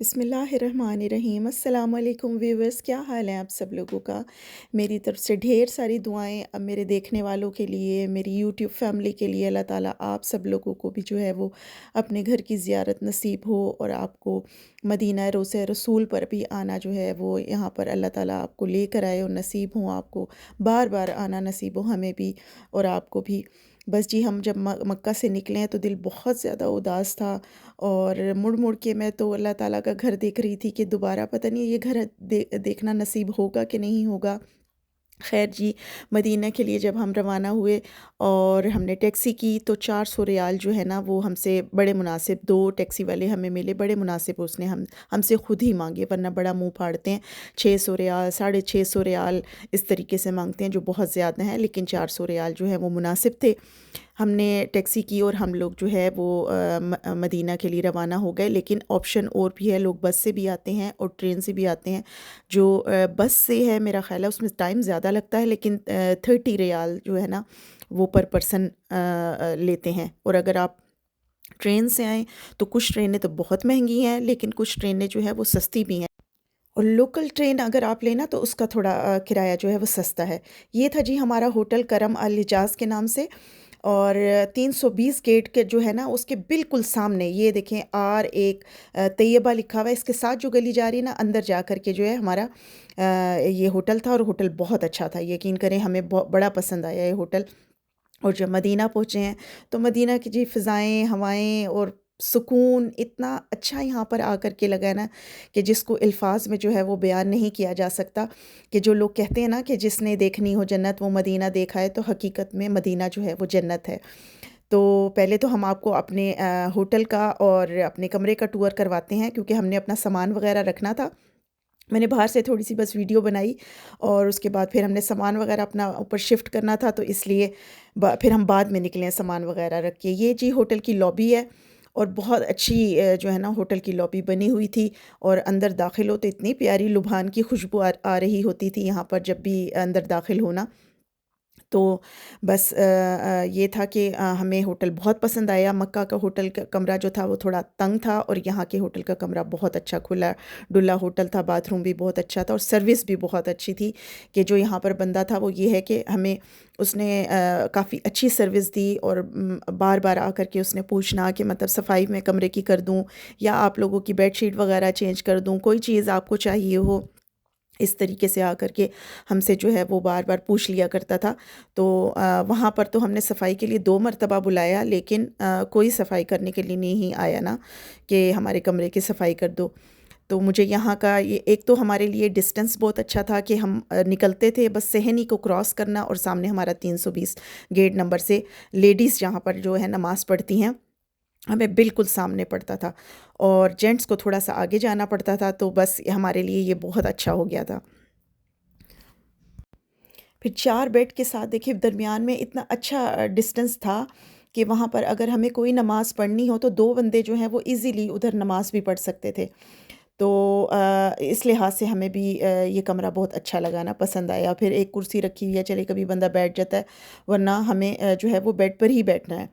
बिस्मिल्लाहिर्रहमानिर्रहीम अस्सलाम वालेकुम व्यूवर्स, क्या हाल है आप सब लोगों का। मेरी तरफ से ढेर सारी दुआएं अब मेरे देखने वालों के लिए, मेरी यूट्यूब फैमिली के लिए। अल्लाह ताला आप सब लोगों को भी जो है वो अपने घर की ज़ियारत नसीब हो और आपको मदीना रोज़े रसूल पर भी आना जो है वो यहाँ पर अल्लाह ताला आपको लेकर आए और नसीब हो आपको बार बार आना नसीब हो, हमें भी और आपको भी। बस जी, हम जब मक्का से निकले हैं तो दिल बहुत ज़्यादा उदास था और मुड़ मुड़ के मैं तो अल्लाह ताला का घर देख रही थी कि दोबारा पता नहीं ये घर देखना नसीब होगा कि नहीं होगा। खैर जी, मदीना के लिए जब हम रवाना हुए और हमने टैक्सी की तो 400 रियाल जो है ना वो हमसे बड़े मुनासिब, 2 टैक्सी वाले हमें मिले, बड़े मुनासिब उसने हमसे खुद ही मांगे, वरना बड़ा मुंह फाड़ते हैं। 600 रियाल, 650 रियाल इस तरीके से मांगते हैं जो बहुत ज़्यादा हैं, लेकिन 400 रियाल जो है वो मुनासिब थे। हमने टैक्सी की और हम लोग जो है वो मदीना के लिए रवाना हो गए। लेकिन ऑप्शन और भी है, लोग बस से भी आते हैं और ट्रेन से भी आते हैं। जो बस से है मेरा ख़्याल है उसमें टाइम ज़्यादा लगता है, लेकिन 30 रियाल जो है ना वो पर पर्सन लेते हैं। और अगर आप ट्रेन से आएँ तो कुछ ट्रेनें तो बहुत महंगी हैं, लेकिन कुछ ट्रेनें जो है वो सस्ती भी हैं। और लोकल ट्रेन अगर आप लेना तो उसका थोड़ा किराया जो है वो सस्ता है। ये था जी हमारा होटल करम अल हिजाज़ के नाम से। और 320 गेट के जो है ना उसके बिल्कुल सामने ये देखें आर एक तैयबा लिखा हुआ है। इसके साथ जो गली जा रही है ना, अंदर जा कर के जो है हमारा ये होटल था और होटल बहुत अच्छा था। यकीन करें हमें बड़ा पसंद आया ये होटल। और जब मदीना पहुँचे हैं तो मदीना की जी फ़िज़ाएँ, हवाएँ और सुकून इतना अच्छा यहाँ पर आकर के लगा है ना कि जिसको अल्फाज में जो है वो बयान नहीं किया जा सकता। कि जो लोग कहते हैं ना कि जिसने देखनी हो जन्नत वो मदीना देखा है, तो हकीकत में मदीना जो है वो जन्नत है। तो पहले तो हम आपको अपने होटल का और अपने कमरे का टूर करवाते हैं, क्योंकि हमने अपना सामान वगैरह रखना था। मैंने बाहर से थोड़ी-सी बस वीडियो बनाई और उसके बाद फिर हमने सामान वगैरह अपना ऊपर शिफ्ट करना था, तो इसलिए फिर हम बाद में निकले हैं सामान वगैरह रख के। ये जी होटल की लॉबी है और बहुत अच्छी जो है ना होटल की लॉबी बनी हुई थी। और अंदर दाखिल हो तो इतनी प्यारी लुभान की खुशबू आ रही होती थी यहाँ पर जब भी अंदर दाखिल होना। तो बस ये था कि हमें होटल बहुत पसंद आया। मक्का का होटल का कमरा जो था वो थोड़ा तंग था और यहाँ के होटल का कमरा बहुत अच्छा खुला डुला होटल था। बाथरूम भी बहुत अच्छा था और सर्विस भी बहुत अच्छी थी। कि जो यहाँ पर बंदा था वो ये है कि हमें उसने काफ़ी अच्छी सर्विस दी और बार बार आकर के उसने पूछना कि मतलब सफाई में कमरे की कर दूँ या आप लोगों की बेडशीट वगैरह चेंज कर दूँ, कोई चीज़ आपको चाहिए हो, इस तरीके से आकर के हमसे जो है वो बार बार पूछ लिया करता था। तो वहाँ पर तो हमने सफाई के लिए 2 मरतबा बुलाया, लेकिन कोई सफाई करने के लिए नहीं आया ना कि हमारे कमरे की सफाई कर दो। तो मुझे यहाँ का ये एक तो हमारे लिए डिस्टेंस बहुत अच्छा था कि हम निकलते थे बस सहनी को क्रॉस करना और सामने हमारा 320 गेट नंबर से लेडीज़ जहाँ पर जो है नमाज़ पढ़ती हैं हमें बिल्कुल सामने पड़ता था। और जेंट्स को थोड़ा सा आगे जाना पड़ता था, तो बस हमारे लिए ये बहुत अच्छा हो गया था। फिर 4 बेड के साथ देखिए दरमियान में इतना अच्छा डिस्टेंस था कि वहाँ पर अगर हमें कोई नमाज़ पढ़नी हो तो 2 बंदे जो हैं वो इजीली उधर नमाज़ भी पढ़ सकते थे। तो इस लिहाज से हमें भी ये कमरा बहुत अच्छा लगा ना, पसंद आया। फिर एक कुर्सी रखी हुई है, चले कभी बंदा बैठ जाता है, वरना हमें जो है वो बेड पर ही बैठना है।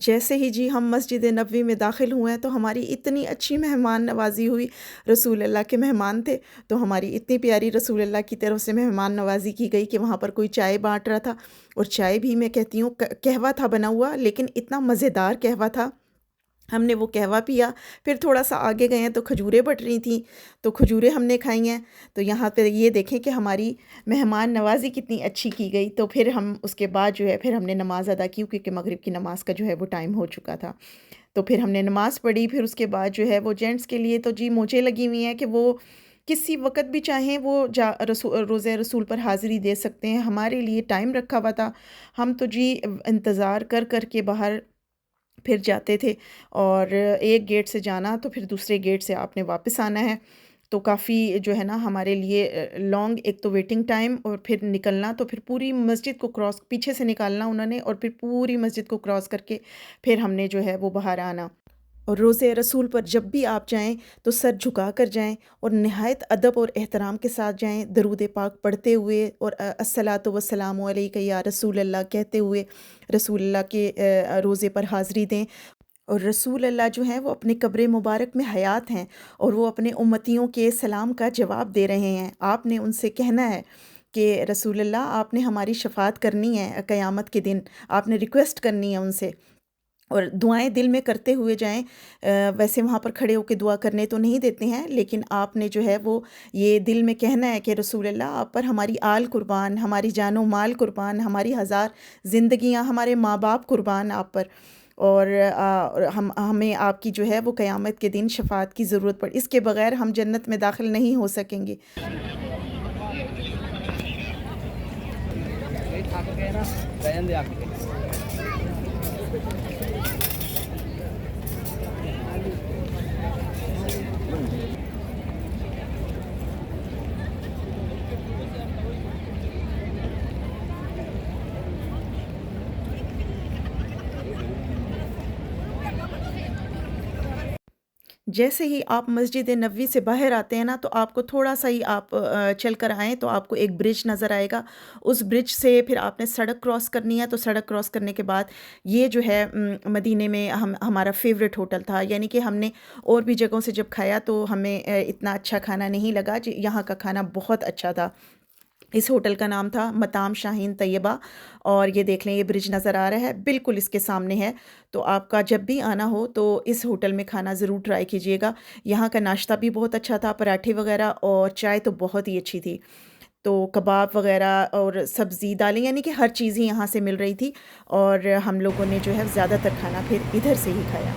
जैसे ही जी हम मस्जिद नबवी में दाखिल हुए हैं तो हमारी इतनी अच्छी मेहमान नवाज़ी हुई। रसूल अल्लाह के मेहमान थे, तो हमारी इतनी प्यारी रसूल अल्लाह की तरफ से मेहमान नवाज़ी की गई कि वहाँ पर कोई चाय बाँट रहा था, और चाय भी मैं कहती हूँ कहवा था बना हुआ, लेकिन इतना मज़ेदार कहवा था। हमने वो कहवा पिया, फिर थोड़ा-सा आगे गए हैं तो खजूरें बँट रही थीं, तो खजूरें हमने खाई हैं। तो यहाँ पे ये देखें कि हमारी मेहमान नवाज़ी कितनी अच्छी की गई। तो फिर हम उसके बाद जो है फिर हमने नमाज़ अदा की, क्योंकि मगरिब की नमाज़ का जो है वो टाइम हो चुका था। तो फिर हमने नमाज़ पढ़ी, फिर उसके बाद जो है वो जेंट्स के लिए तो जी मोजें लगी हुई हैं कि वो किसी वक़्त भी चाहें वो रोज़े रसूल पर हाज़िरी दे सकते हैं। हमारे लिए टाइम रखा हुआ था। हम तो जी इंतज़ार कर के बाहर फिर जाते थे, और एक गेट से जाना तो फिर दूसरे गेट से आपने वापस आना है। तो काफ़ी जो है ना हमारे लिए लॉन्ग, एक तो वेटिंग टाइम, और फिर निकलना, तो फिर पूरी मस्जिद को क्रॉस पीछे से निकालना उन्होंने, और फिर पूरी मस्जिद को क्रॉस करके फिर हमने जो है वो बाहर आना। और रोज़े रसूल पर जब भी आप जाएँ तो सर झुका कर जाएँ, और निहायत अदब और एहतराम के साथ जाएँ, दरूद पाक पढ़ते हुए, और अस्सलातु वस्सलामु अलैका या रसूल अल्लाह कहते हुए रसूल अल्लाह के रोज़े पर हाज़िरी दें। और रसूल अल्लाह जो हैं वो अपने कब्र मुबारक में हयात हैं, और वो अपने उम्मतियों के सलाम का जवाब दे रहे हैं। आपने उनसे कहना है कि रसूल अल्लाह, आपने हमारी शफ़ाअत करनी है क़यामत के दिन, आपने रिक्वेस्ट करनी है उनसे, और दुआएँ दिल में करते हुए जाएँ। वैसे वहाँ पर खड़े होके दुआ करने तो नहीं देते हैं, लेकिन आपने जो है वो ये दिल में कहना है कि रसूल अल्लाह, आप पर हमारी आल कुर्बान, हमारी जानो माल कुर्बान, हमारी हज़ार ज़िंदगियाँ, हमारे माँ-बाप कुर्बान आप पर। और और हम हमें आपकी जो है वो क़यामत के दिन शफ़ाअत की ज़रूरत पड़ इसके बगैर हम जन्नत में दाखिल नहीं हो सकेंगे। थक गए ना, बह जांदे आके। जैसे ही आप मस्जिद नबवी से बाहर आते हैं ना, तो आपको थोड़ा-सा ही आप चल कर आएँ तो आपको एक ब्रिज नज़र आएगा। उस ब्रिज से फिर आपने सड़क क्रॉस करनी है, तो सड़क क्रॉस करने के बाद ये जो है मदीने में हमारा फ़ेवरेट होटल था। यानी कि हमने और भी जगहों से जब खाया तो हमें इतना अच्छा खाना नहीं लगा। जी, यहाँ का खाना बहुत अच्छा था। इस होटल का नाम था मताम शाहीन तैयबा, और ये देख लें, ये ब्रिज नज़र आ रहा है, बिल्कुल इसके सामने है। तो आपका जब भी आना हो तो इस होटल में खाना ज़रूर ट्राई कीजिएगा। यहाँ का नाश्ता भी बहुत अच्छा था, पराठे वग़ैरह, और चाय तो बहुत ही अच्छी थी। तो कबाब वग़ैरह और सब्ज़ी, दालें, यानी कि हर चीज़ ही यहाँ से मिल रही थी, और हम लोगों ने जो है ज़्यादातर खाना फिर इधर से ही खाया।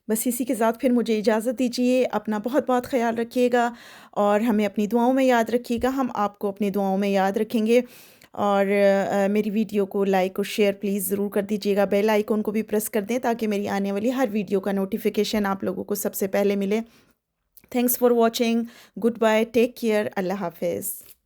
बस इसी के साथ फिर मुझे इजाज़त दीजिए। अपना बहुत-बहुत ख़्याल रखिएगा, और हमें अपनी दुआओं में याद रखिएगा। हम आपको अपनी दुआओं में याद रखेंगे, और मेरी वीडियो को लाइक और शेयर प्लीज़ ज़रूर कर दीजिएगा। बेल आइकन को भी प्रेस कर दें ताकि मेरी आने वाली हर वीडियो का नोटिफ़िकेशन आप लोगों को सबसे पहले मिले। Thanks for watching. Goodbye, take care, अल्लाह हाफ़िज़।